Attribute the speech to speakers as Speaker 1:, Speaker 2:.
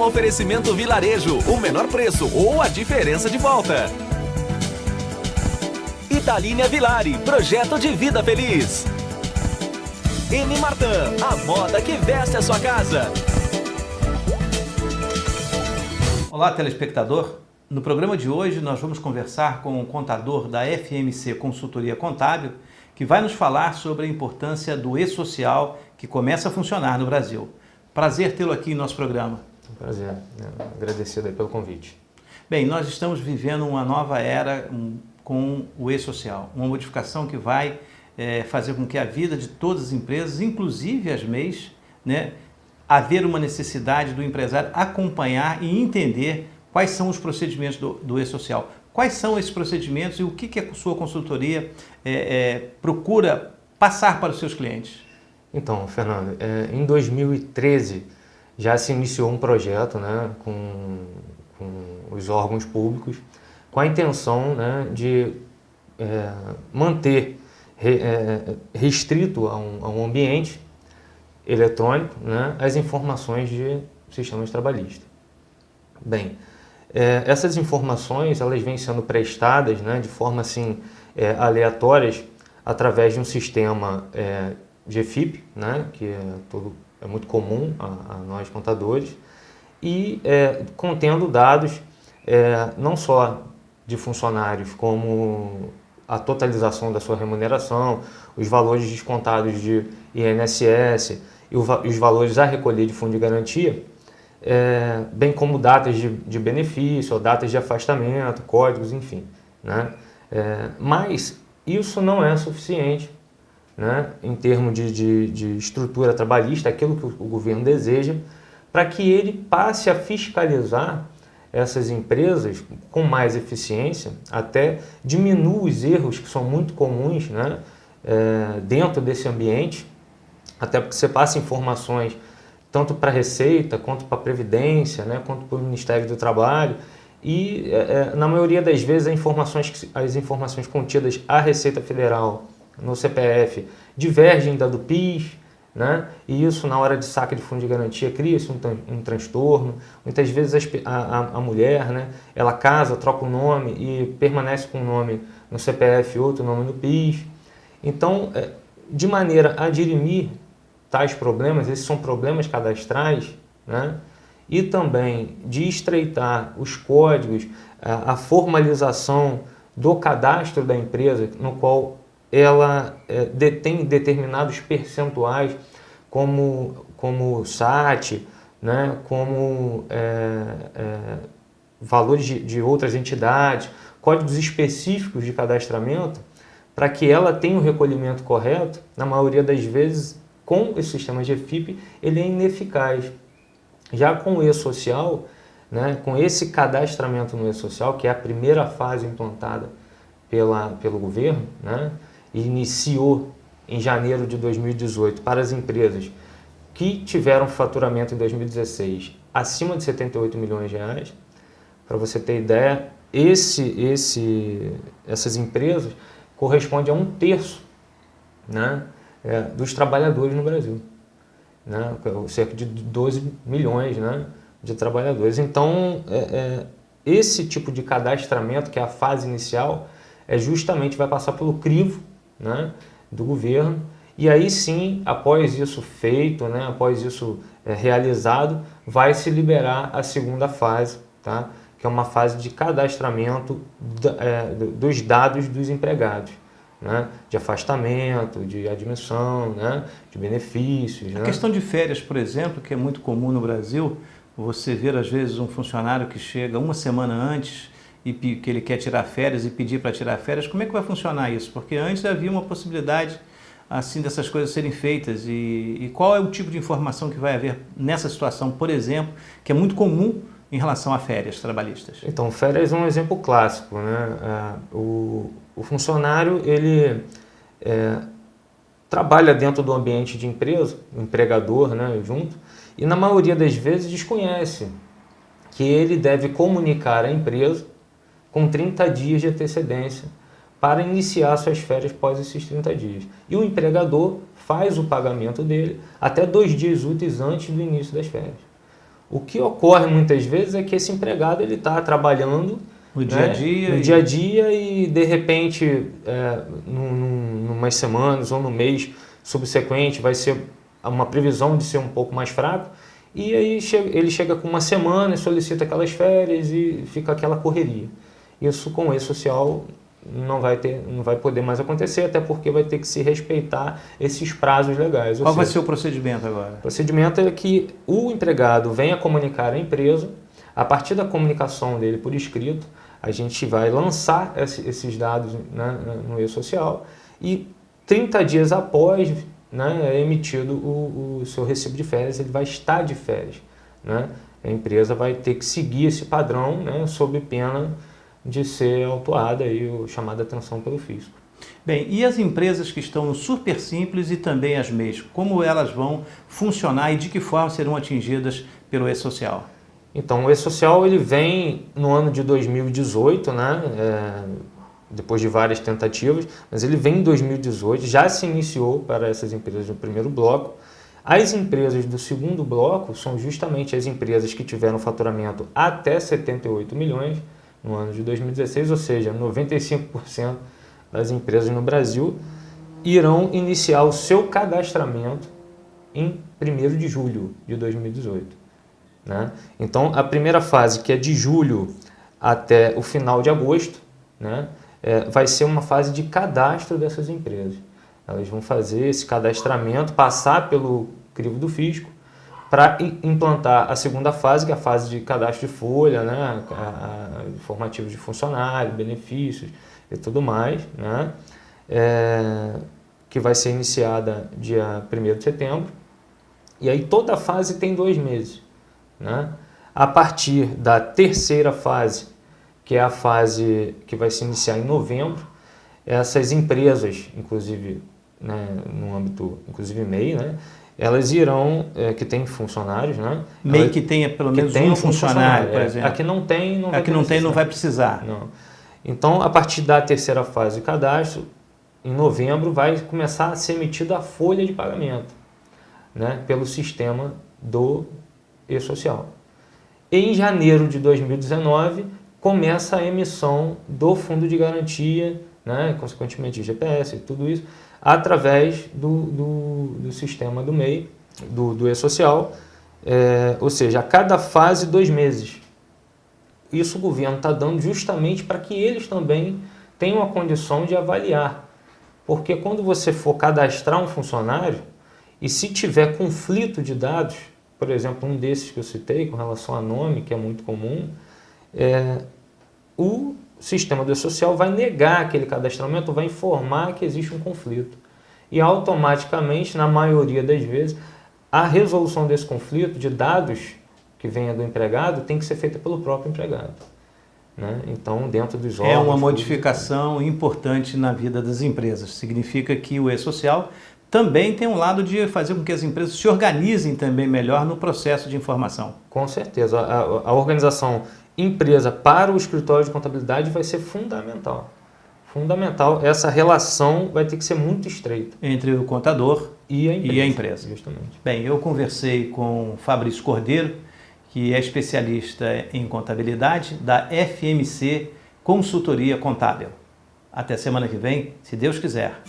Speaker 1: Oferecimento Vilarejo, o menor preço ou a diferença de volta. Italínia Vilari, projeto de vida feliz. M. Martin, a moda que veste a sua casa.
Speaker 2: Olá, telespectador. No programa de hoje nós vamos conversar com um contador da FMC Consultoria Contábil que vai nos falar sobre a importância do e-social que começa a funcionar no Brasil. Prazer tê-lo aqui em nosso programa.
Speaker 3: Prazer, agradecido aí pelo convite.
Speaker 2: Bem, nós estamos vivendo uma nova era com o e-social, uma modificação que vai fazer com que a vida de todas as empresas, inclusive as MEIs, haver uma necessidade do empresário acompanhar e entender quais são os procedimentos do e-social. Quais são esses procedimentos e o que a sua consultoria procura passar para os seus clientes?
Speaker 3: Então, Fernando, em 2013 já se iniciou um projeto com os órgãos públicos com a intenção de manter restrito a um ambiente eletrônico as informações de sistemas trabalhistas. Bem, essas informações elas vêm sendo prestadas de forma assim aleatórias através de um sistema GFIP, que é muito comum a nós contadores, e contendo dados não só de funcionários, como a totalização da sua remuneração, os valores descontados de INSS e os valores a recolher de fundo de garantia, bem como datas de benefício, ou datas de afastamento, códigos, enfim. Mas isso não é suficiente em termos de estrutura trabalhista, aquilo que o governo deseja, para que ele passe a fiscalizar essas empresas com mais eficiência, até diminua os erros que são muito comuns dentro desse ambiente, até porque você passa informações tanto para a Receita, quanto para a Previdência, quanto para o Ministério do Trabalho, e na maioria das vezes as informações contidas à Receita Federal no CPF divergem da do PIS, e isso na hora de saque de fundo de garantia cria-se um transtorno. Muitas vezes a mulher, ela casa, troca o nome e permanece com o nome no CPF e outro nome no PIS. Então, de maneira a dirimir tais problemas, esses são problemas cadastrais, e também de estreitar os códigos, a formalização do cadastro da empresa, no qual ela detém determinados percentuais, como SAT, como valores de outras entidades, códigos específicos de cadastramento, para que ela tenha o recolhimento correto. Na maioria das vezes, com esse sistema de GFIP, ele é ineficaz. Já com o e-social, com esse cadastramento no e-social, que é a primeira fase implantada pelo governo, e iniciou em janeiro de 2018 para as empresas que tiveram faturamento em 2016 acima de 78 milhões de reais. Para você ter ideia, essas empresas correspondem a 1/3 dos trabalhadores no Brasil, cerca de 12 milhões de trabalhadores. Então, esse tipo de cadastramento, que é a fase inicial, justamente vai passar pelo crivo do governo, e aí sim, após isso feito, após isso realizado, vai se liberar a segunda fase, que é uma fase de cadastramento dos dados dos empregados, de afastamento, de admissão, de benefícios.
Speaker 2: A questão de férias, por exemplo, que é muito comum no Brasil, você ver às vezes um funcionário que chega uma semana antes e que ele quer tirar férias e pedir para tirar férias, como é que vai funcionar isso? Porque antes havia uma possibilidade assim dessas coisas serem feitas, e qual é o tipo de informação que vai haver nessa situação, por exemplo, que é muito comum em relação a férias trabalhistas?
Speaker 3: Então, férias é um exemplo clássico. O funcionário ele trabalha dentro do ambiente de empresa, o empregador junto, e na maioria das vezes desconhece que ele deve comunicar à empresa com 30 dias de antecedência para iniciar suas férias após esses 30 dias. E o empregador faz o pagamento dele até 2 dias úteis antes do início das férias. O que ocorre muitas vezes é que esse empregado ele está trabalhando
Speaker 2: no dia a dia,
Speaker 3: e de repente, numas semanas ou no mês subsequente, vai ser uma previsão de ser um pouco mais fraco, e aí ele chega com uma semana e solicita aquelas férias e fica aquela correria. Isso com o E-Social não vai poder mais acontecer, até porque vai ter que se respeitar esses prazos legais.
Speaker 2: Qual vai ser o procedimento agora?
Speaker 3: O procedimento é que o empregado venha comunicar à empresa. A partir da comunicação dele por escrito, a gente vai lançar esses dados, né, no E-Social, e 30 dias após, né, é emitido o seu recibo de férias, ele vai estar de férias, né? A empresa vai ter que seguir esse padrão, né, sob pena de ser autuada ou chamada atenção pelo fisco.
Speaker 2: Bem, e as empresas que estão no Super Simples e também as MEIs, como elas vão funcionar e de que forma serão atingidas pelo E-Social?
Speaker 3: Então, o E-Social ele vem no ano de 2018, né, depois de várias tentativas, mas ele vem em 2018, já se iniciou para essas empresas do primeiro bloco. As empresas do segundo bloco são justamente as empresas que tiveram faturamento até 78 milhões no ano de 2016, ou seja, 95% das empresas no Brasil irão iniciar o seu cadastramento em 1º de julho de 2018. Né? Então, a primeira fase, que é de julho até o final de agosto, né, vai ser uma fase de cadastro dessas empresas. Elas vão fazer esse cadastramento, passar pelo crivo do fisco, para implantar a segunda fase, que é a fase de cadastro de folha, né, informativo de funcionário, benefícios e tudo mais, né, que vai ser iniciada dia 1º de setembro. E aí toda a fase tem 2 meses. Né? A partir da terceira fase, que é a fase que vai se iniciar em novembro, essas empresas, inclusive, né, no âmbito, inclusive MEI, né, elas irão, que tem funcionários, né?
Speaker 2: MEI que tenha pelo menos um funcionário, por exemplo.
Speaker 3: Aqui não tem,
Speaker 2: não vai precisar.
Speaker 3: Não. Então, a partir da terceira fase de cadastro, em novembro, vai começar a ser emitida a folha de pagamento, né, pelo sistema do E-Social. Em janeiro de 2019, começa a emissão do fundo de garantia, né, consequentemente GPS e tudo isso, através do sistema do MEI, do E-Social, ou seja, a cada fase 2 meses. Isso o governo está dando justamente para que eles também tenham a condição de avaliar. Porque quando você for cadastrar um funcionário, e se tiver conflito de dados, por exemplo, um desses que eu citei, com relação a nome, que é muito comum, o sistema do E-Social vai negar aquele cadastramento, vai informar que existe um conflito. E automaticamente, na maioria das vezes, a resolução desse conflito de dados que venha do empregado tem que ser feita pelo próprio empregado. Né? Então, dentro dos órgãos...
Speaker 2: É uma modificação importante na vida das empresas. Significa que o E-Social também tem um lado de fazer com que as empresas se organizem também melhor no processo de informação.
Speaker 3: Com certeza. A organização empresa para o escritório de contabilidade vai ser fundamental. Fundamental. Essa relação vai ter que ser muito estreita.
Speaker 2: Entre o contador e a empresa.
Speaker 3: Justamente.
Speaker 2: Bem, eu conversei com Fabrício Cordeiro, que é especialista em contabilidade da FMC Consultoria Contábil. Até semana que vem, se Deus quiser.